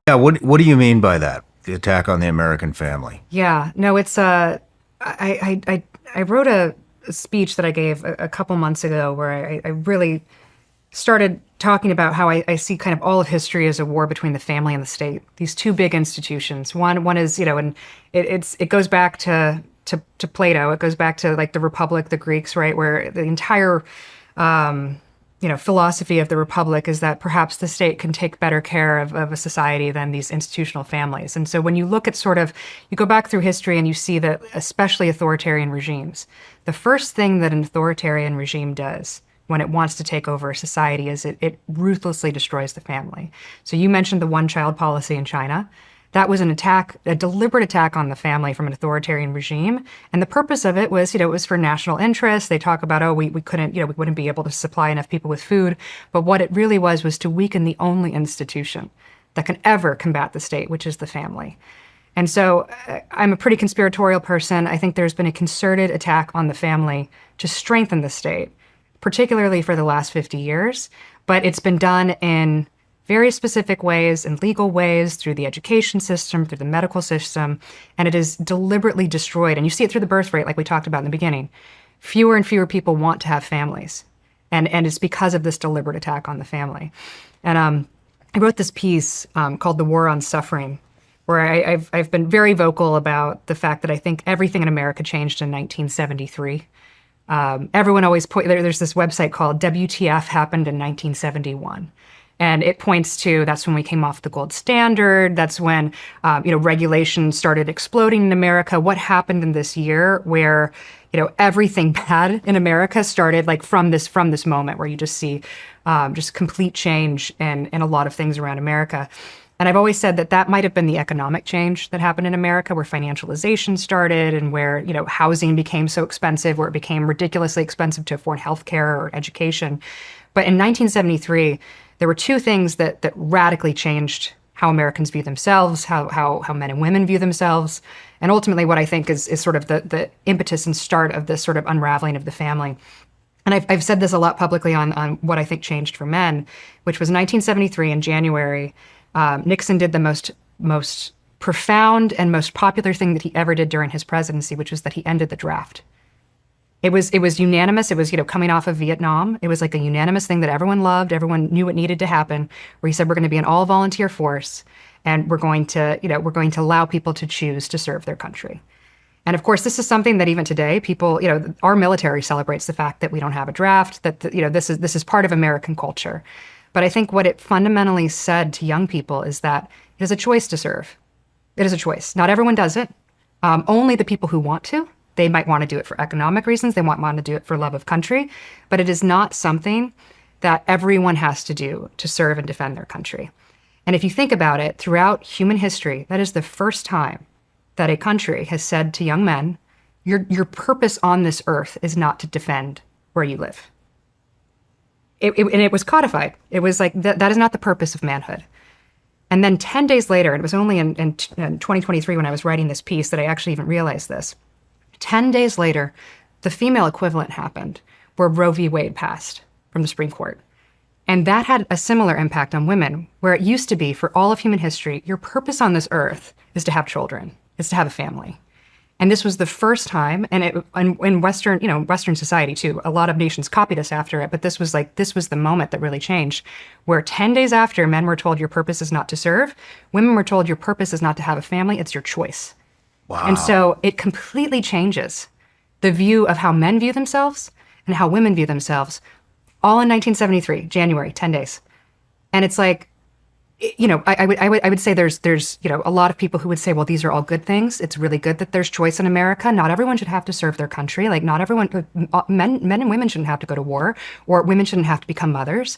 Yeah, what do you mean by that? The attack on the American family? Yeah, no, it's I wrote a speech that I gave a couple months ago where I really started talking about how I see kind of all of history as a war between the family and the state. These two big institutions. One is, and it goes back to Plato. It goes back to like the Republic, the Greeks, right, where the entire philosophy of the Republic is that perhaps the state can take better care of a society than these institutional families. And so when you look at you go back through history and you see that, especially authoritarian regimes, the first thing that an authoritarian regime does when it wants to take over a society is it ruthlessly destroys the family. So you mentioned the one-child policy in China. That was an attack, a deliberate attack on the family from an authoritarian regime. And the purpose of it was, it was for national interest. They talk about, oh, we couldn't, we wouldn't be able to supply enough people with food. But what it really was to weaken the only institution that can ever combat the state, which is the family. And so I'm a pretty conspiratorial person. I think there's been a concerted attack on the family to strengthen the state, particularly for the last 50 years. But it's been done in very specific ways, in legal ways, through the education system, through the medical system, and it is deliberately destroyed. And you see it through the birth rate, like we talked about in the beginning. Fewer and fewer people want to have families, and it's because of this deliberate attack on the family. And I wrote this piece called "The War on Suffering," where I've been very vocal about the fact that I think everything in America changed in 1973. Everyone always there's this website called WTF happened in 1971. And it points to that's when we came off the gold standard. That's when, regulation started exploding in America. What happened in this year where, everything bad in America started like from this moment where you just see just complete change in a lot of things around America. And I've always said that might have been the economic change that happened in America, where financialization started and where, housing became so expensive, where it became ridiculously expensive to afford healthcare or education. But in 1973, there were two things that radically changed how Americans view themselves, how men and women view themselves, and ultimately what I think is sort of the impetus and start of this sort of unraveling of the family. And I've said this a lot publicly on what I think changed for men, which was 1973 in January. Nixon did the most profound and most popular thing that he ever did during his presidency, which was that he ended the draft. It was unanimous. It was, coming off of Vietnam. It was like a unanimous thing that everyone loved. Everyone knew it needed to happen, where he said, we're going to be an all volunteer force and we're going to allow people to choose to serve their country. And of course, this is something that even today, people, our military celebrates the fact that we don't have a draft, that, this is part of American culture. But I think what it fundamentally said to young people is that it is a choice to serve. It is a choice. Not everyone does it. Only the people who want to. They might want to do it for economic reasons. They might want to do it for love of country. But it is not something that everyone has to do to serve and defend their country. And if you think about it, throughout human history, that is the first time that a country has said to young men, your purpose on this earth is not to defend where you live. And it was codified. It was like, that is not the purpose of manhood. And then 10 days later, and it was only in 2023 when I was writing this piece that I actually even realized this, 10 days later, the female equivalent happened, where Roe v. Wade passed from the Supreme Court. And that had a similar impact on women, where it used to be for all of human history, your purpose on this earth is to have children, is to have a family. And this was the first time, and in Western society too, a lot of nations copied us after it, but this was the moment that really changed, where 10 days after men were told your purpose is not to serve, women were told your purpose is not to have a family, it's your choice. Wow. And so it completely changes the view of how men view themselves and how women view themselves, all in 1973, January, 10 days. And it's like, I would say there's a lot of people who would say, well, these are all good things. It's really good that there's choice in America. Not everyone should have to serve their country. Like not everyone, men and women shouldn't have to go to war, or women shouldn't have to become mothers.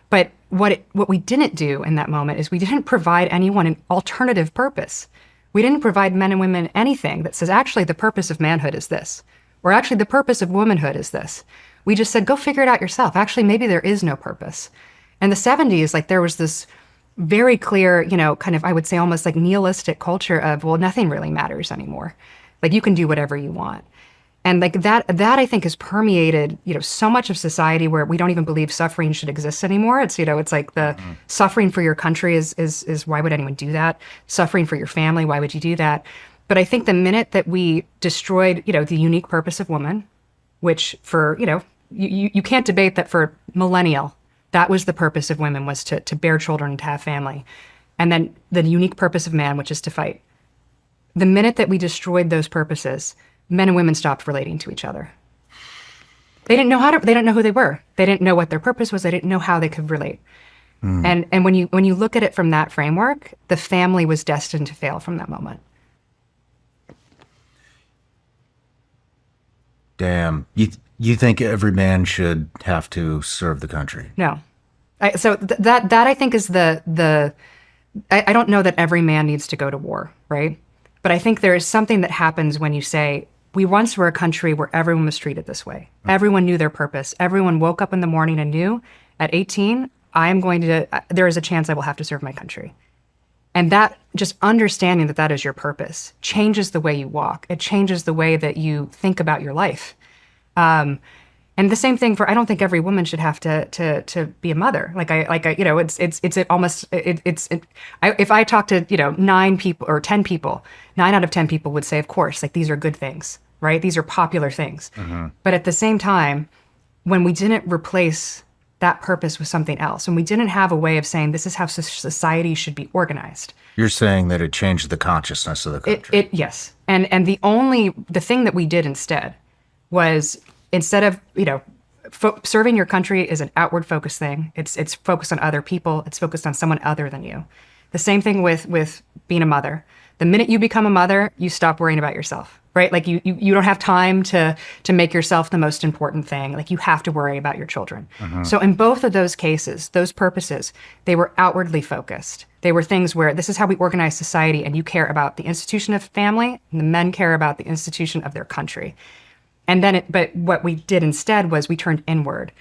But what we didn't do in that moment is we didn't provide anyone an alternative purpose. We didn't provide men and women anything that says, actually, the purpose of manhood is this, or actually the purpose of womanhood is this. We just said, go figure it out yourself. Actually, maybe there is no purpose. In the 70s, like there was this very clear, kind of, I would say almost like nihilistic culture of, well, nothing really matters anymore. Like you can do whatever you want. And like that I think has permeated, so much of society where we don't even believe suffering should exist anymore. It's, it's like the suffering for your country is why would anyone do that? Suffering for your family, why would you do that? But I think the minute that we destroyed, the unique purpose of woman, which for, you can't debate that for millennial, that was the purpose of women, was to bear children and to have family. And then the unique purpose of man, which is to fight. The minute that we destroyed those purposes, men and women stopped relating to each other. They didn't know who they were. They didn't know what their purpose was. They didn't know how they could relate. And when you look at it from that framework, the family was destined to fail from that moment. Damn. You think every man should have to serve the country? No. That I think is I don't know that every man needs to go to war, right? But I think there is something that happens when you say, we once were a country where everyone was treated this way. Everyone knew their purpose. Everyone woke up in the morning and knew, at 18, there is a chance I will have to serve my country. And that, just understanding that that is your purpose, changes the way you walk. It changes the way that you think about your life. And the same thing I don't think every woman should have to be a mother. If I talk to, 9 people or 10 people, 9 out of 10 people would say, of course, like, these are good things, right? These are popular things. But at the same time, when we didn't replace that purpose with something else, and we didn't have a way of saying, this is how society should be organized. You're saying that it changed the consciousness of the country. Yes. And the thing that we did instead was, instead of, serving your country is an outward focused thing. It's focused on other people. It's focused on someone other than you. The same thing with being a mother. The minute you become a mother, you stop worrying about yourself, right? Like you don't have time to make yourself the most important thing. Like, you have to worry about your children. So in both of those cases, those purposes, they were outwardly focused. They were things where this is how we organize society, and you care about the institution of family, and the men care about the institution of their country. And then, but what we did instead was we turned inward.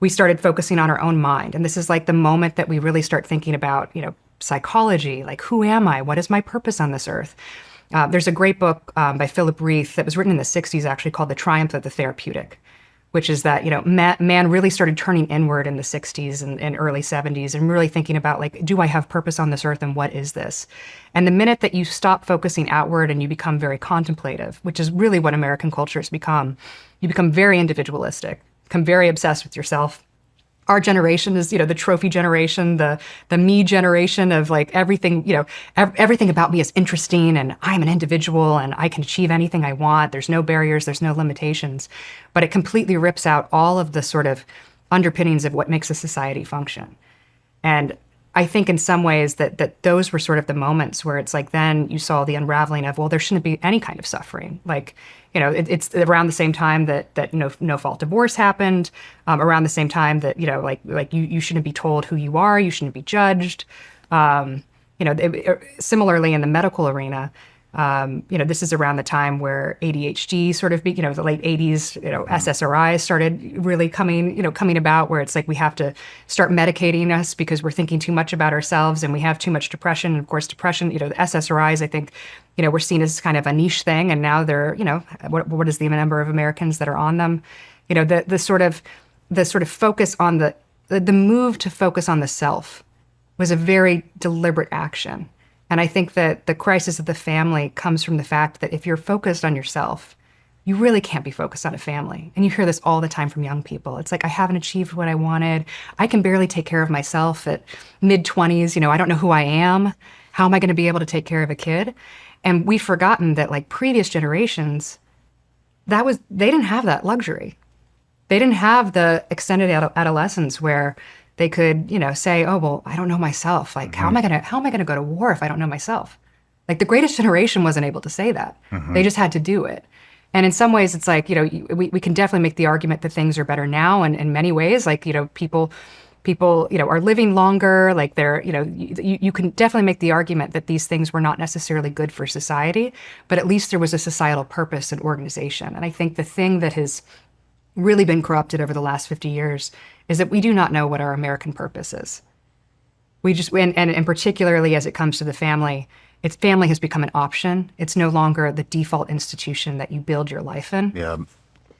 We started focusing on our own mind. And this is like the moment that we really start thinking about, psychology, like, who am I? What is my purpose on this earth? There's a great book by Philip Reith that was written in the 60s, actually, called The Triumph of the Therapeutic, which is that, man really started turning inward in the 60s and early 70s, and really thinking about, like, do I have purpose on this earth, and what is this? And the minute that you stop focusing outward and you become very contemplative, which is really what American culture has become, you become very individualistic, become very obsessed with yourself. Our generation is, the trophy generation, the me generation of, like, everything, everything about me is interesting, and I'm an individual and I can achieve anything I want. There's no barriers, there's no limitations. But it completely rips out all of the sort of underpinnings of what makes a society function. And I think in some ways that those were sort of the moments where it's like, then you saw the unraveling of, well, there shouldn't be any kind of suffering. Like, it's around the same time that no fault divorce happened, around the same time that, you shouldn't be told who you are, you shouldn't be judged. Similarly in the medical arena, this is around the time where ADHD sort of, the late 80s, SSRIs started really coming about, where it's like we have to start medicating us because we're thinking too much about ourselves and we have too much depression. And of course, depression, the SSRIs, I think, we're seen as kind of a niche thing. And now they're, what is the number of Americans that are on them? The sort of focus on the move to focus on the self was a very deliberate action. And I think that the crisis of the family comes from the fact that if you're focused on yourself, you really can't be focused on a family. And you hear this all the time from young people. It's like, I haven't achieved what I wanted. I can barely take care of myself at mid-20s. I don't know who I am. How am I going to be able to take care of a kid? And we've forgotten that, like, previous generations, they didn't have that luxury. They didn't have the extended adolescence where they could, say, oh, well, I don't know myself. Like, how am I gonna go to war if I don't know myself? Like, the greatest generation wasn't able to say that. They just had to do it. And in some ways, it's like, we can definitely make the argument that things are better now. And in many ways, like, people, are living longer. Like, they're, you can definitely make the argument that these things were not necessarily good for society, but at least there was a societal purpose and organization. And I think the thing that has really been corrupted over the last 50 years is that we do not know what our American purpose is. We just, and particularly as it comes to the family, It's family has become an option. It's no longer the default institution that you build your life in. Yeah.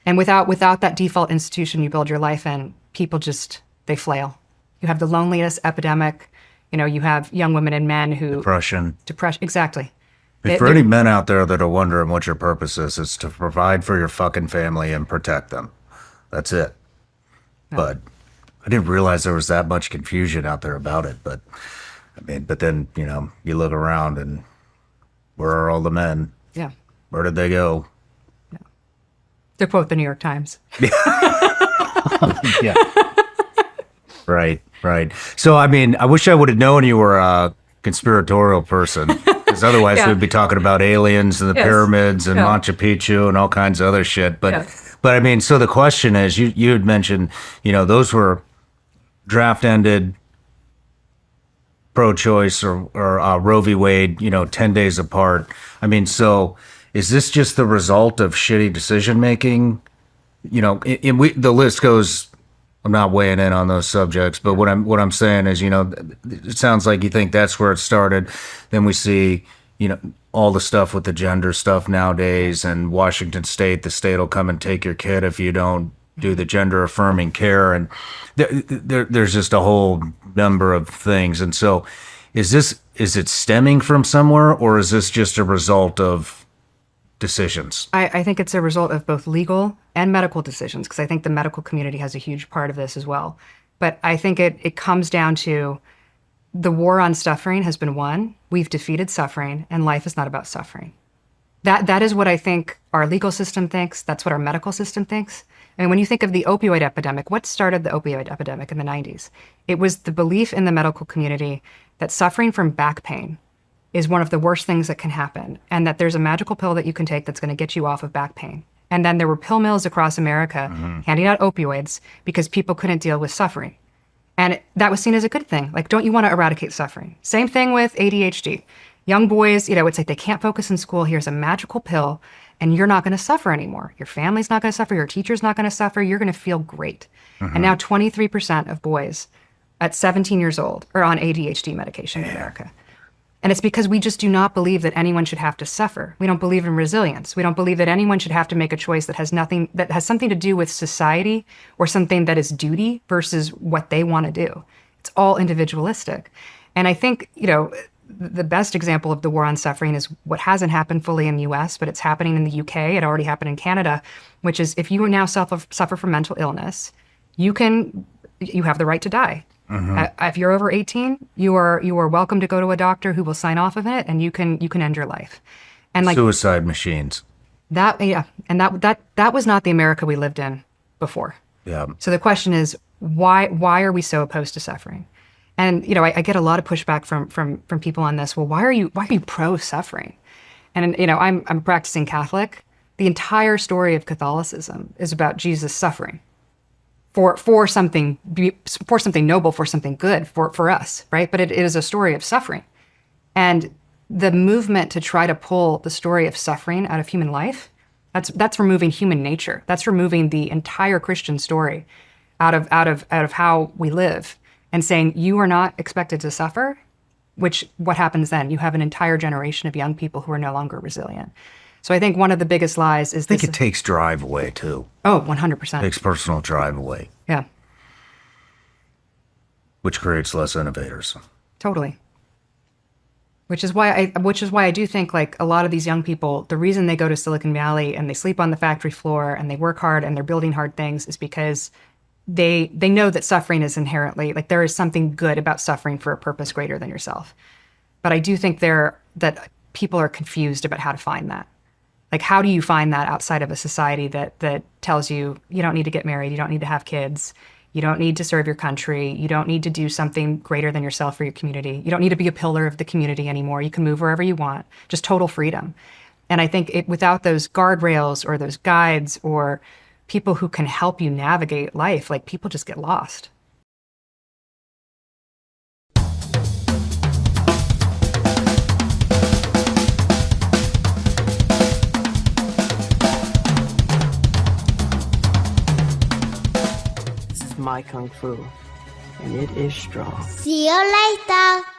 And without that default institution you build your life in, people just, they flail. You have the loneliness epidemic. You have young women and men who... Depression. Exactly. For any men out there that are wondering what your purpose is, it's to provide for your fucking family and protect them. That's it. No. But I didn't realize there was that much confusion out there about it. But then, you look around and where are all the men? Yeah. Where did they go? Yeah. To quote the New York Times. Yeah. Right. So, I wish I would have known you were a conspiratorial person, because otherwise we'd be talking about aliens and the pyramids and Machu Picchu and all kinds of other shit. But so the question is, you had mentioned, those were draft-ended pro-choice or Roe v. Wade, 10 days apart. So is this just the result of shitty decision-making? The list goes... I'm not weighing in on those subjects, but what I'm saying is, it sounds like you think that's where it started. Then we see, all the stuff with the gender stuff nowadays, and Washington State, the state will come and take your kid if you don't do the gender affirming care, and there's just a whole number of things. And so, is it stemming from somewhere, or is this just a result of decisions? I think it's a result of both legal and medical decisions, because I think the medical community has a huge part of this as well. But I think it comes down to the war on suffering has been won. We've defeated suffering, and life is not about suffering. That is what I think our legal system thinks. That's what our medical system thinks. And when you think of the opioid epidemic, what started the opioid epidemic in the 90s? It was the belief in the medical community that suffering from back pain is one of the worst things that can happen, and that there's a magical pill that you can take that's going to get you off of back pain. And then there were pill mills across America handing out opioids because people couldn't deal with suffering. And that was seen as a good thing. Like, don't you want to eradicate suffering? Same thing with ADHD. Young boys, it's like they can't focus in school. Here's a magical pill, and you're not going to suffer anymore. Your family's not going to suffer. Your teacher's not going to suffer. You're going to feel great. And now 23% of boys at 17 years old are on ADHD medication in America. And it's because we just do not believe that anyone should have to suffer. We don't believe in resilience. We don't believe that anyone should have to make a choice that has something to do with society or something that is duty versus what they want to do. It's all individualistic. And I think, the best example of the war on suffering is what hasn't happened fully in the US, but it's happening in the UK. It already happened in Canada, which is if you now suffer from mental illness, you have the right to die. If you're over 18, you are welcome to go to a doctor who will sign off of it, and you can end your life. And like suicide machines. And that was not the America we lived in before. Yeah. So the question is, why are we so opposed to suffering? And I get a lot of pushback from people on this. Well, why are you pro suffering? And I'm a practicing Catholic. The entire story of Catholicism is about Jesus suffering. For something noble, for something good, for us, right? But it is a story of suffering. And the movement to try to pull the story of suffering out of human life, that's removing human nature. That's removing the entire Christian story out of how we live, and saying you are not expected to suffer, what happens then? You have an entire generation of young people who are no longer resilient. So I think one of the biggest lies is I think it takes drive away, too. Oh, 100%. Takes personal drive away. Yeah. Which creates less innovators. Totally. Which is why I do think, like, a lot of these young people, the reason they go to Silicon Valley and they sleep on the factory floor and they work hard and they're building hard things is because they know that suffering is inherently, like, there is something good about suffering for a purpose greater than yourself. But I do think that people are confused about how to find that. Like, how do you find that outside of a society that tells you don't need to get married, you don't need to have kids, you don't need to serve your country, you don't need to do something greater than yourself for your community, you don't need to be a pillar of the community anymore, you can move wherever you want, just total freedom. And I think without those guardrails or those guides or people who can help you navigate life, like, people just get lost. My kung fu, and it is strong. See you later.